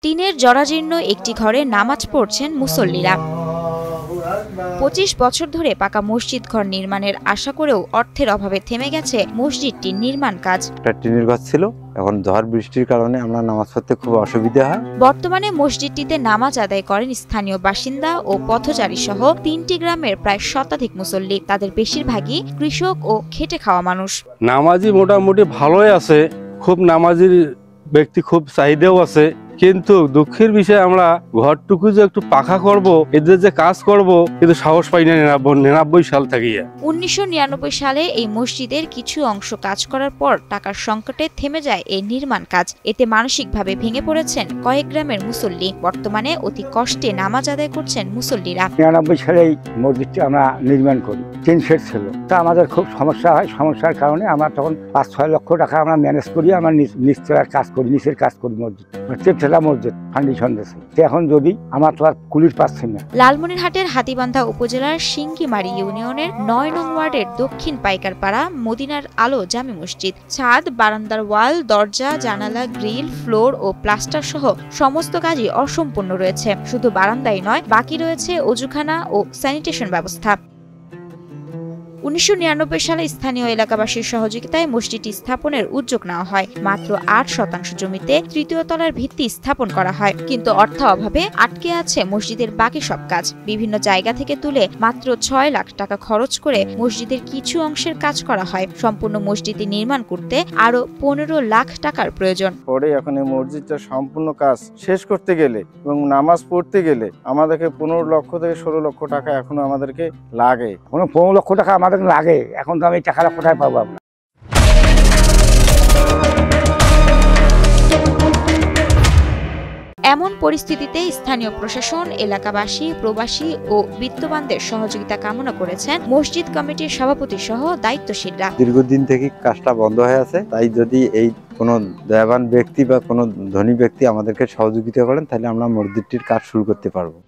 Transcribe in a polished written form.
টিনের জরাজীর্ণ একটি ঘরে নামাজ পড়ছেন মুসল্লিরা। 25 বছর ধরে পাকা মসজিদ ঘর নির্মাণের আশা করেও অর্থের অভাবে থেমে গেছে মসজিদটির নির্মাণ কাজ। একটা টিনের ঘর ছিল, এখন ঝড় বৃষ্টির কারণে আমরা নামাজ পড়তে খুব অসুবিধা হয়। বর্তমানে মসজিদটিতে নামাজ আদায় করেন স্থানীয় বাসিন্দা ও পথচারী সহ 3টি গ্রামের প্রায় শতাধিক মুসল্লি। তাদের বেশিরভাগই কৃষক ও খেটে খাওয়া মানুষ। নামাজি মোটামুটি ভালোই আছে, খুব নামাজির ব্যক্তি খুব চাহিদাও আছে, কিন্তু দুঃখের বিষয় আমরা ঘরটুকু যে একটু পাখা করব, এদের যে কাজ করব, কিন্তু সাহস পাই না। 99 সাল থেকে 1999 সালে এই মসজিদের কিছু অংশ কাজ করার পর টাকার সংকটে থেমে যায় এই নির্মাণ কাজ। এতে মানসিকভাবে ভেঙে পড়েছেন কয়েক গ্রামের মুসল্লি। বর্তমানে অতি কষ্টে নামাজ আদায় করছেন মুসল্লিরা। 99 সালে এই মসজিদটি আমরা নির্মাণ করি, 3 সেট ছিল। তা আমাদের খুব সমস্যা হয়, সমস্যার কারণে আমরা তখন 5-6 লক্ষ টাকা আমরা ম্যানেজ করি, আমরা নিচের কাজ করি মসজিদ মসজিদ ফাউন্ডেশন দিয়েছে। এখন যদি আমরা তো আর কুলির পাচ্ছি না। লালমনিরহাটের হাতীবান্ধা উপজেলার সিঙ্গিমারি ইউনিয়নের 9 নং ওয়ার্ডের দক্ষিণ পাইকারপাড়া মদিনার আলো জামে মসজিদ। ছাদ, বারান্দার ওয়াল, দরজা, জানালা, গ্রিল, ফ্লোর ও প্লাস্টার সহ সমস্ত কাজই অসম্পূর্ণ রয়েছে। শুধু বারান্দাই নয়, বাকি রয়েছে অজুখানা ও স্যানিটেশন ব্যবস্থা। 1999 সালে স্থানীয় এলাকাবাসীর সহযোগিতায় মসজিদটি স্থাপনের উদ্যোগ নেওয়া হয়। মাত্র 8% জমিতে তৃতীয় তলার ভিত্তি স্থাপন করা হয়, কিন্তু অর্থ অভাবে আটকে আছে মসজিদের বাকি সব কাজ। বিভিন্ন জায়গা থেকে তুলে মাত্র 6 লাখ টাকা খরচ করে মসজিদের কিছু অংশের কাজ করা হয়। সম্পূর্ণ মসজিদটি নির্মাণ করতে আরো 15 লাখ টাকার প্রয়োজন। পরে এখন এই মসজিদটা সম্পূর্ণ কাজ শেষ করতে গেলে এবং নামাজ পড়তে গেলে আমাদেরকে 15 লক্ষ থেকে 16 লক্ষ টাকা এখনো আমাদেরকে লাগে। 15 লক্ষ টাকা আমাদের লাগে, এখন তো আমি টাকাটা কোথায় পাবো আমরা? এমন পরিস্থিতিতে স্থানীয় প্রশাসন, এলাকাবাসী, প্রবাসী ও বিত্তবানদের সহযোগিতা কামনা করেছেন মসজিদ কমিটির সভাপতি সহ দায়িত্বশীলরা। দীর্ঘদিন থেকে কাজটা বন্ধ হয়ে আছে, তাই যদি এই কোনো দয়াবান ব্যক্তি বা কোনো ধনী ব্যক্তি আমাদেরকে সহযোগিতা করেন, তাহলে আমরা মসজিদটির কাজ শুরু করতে পারবো।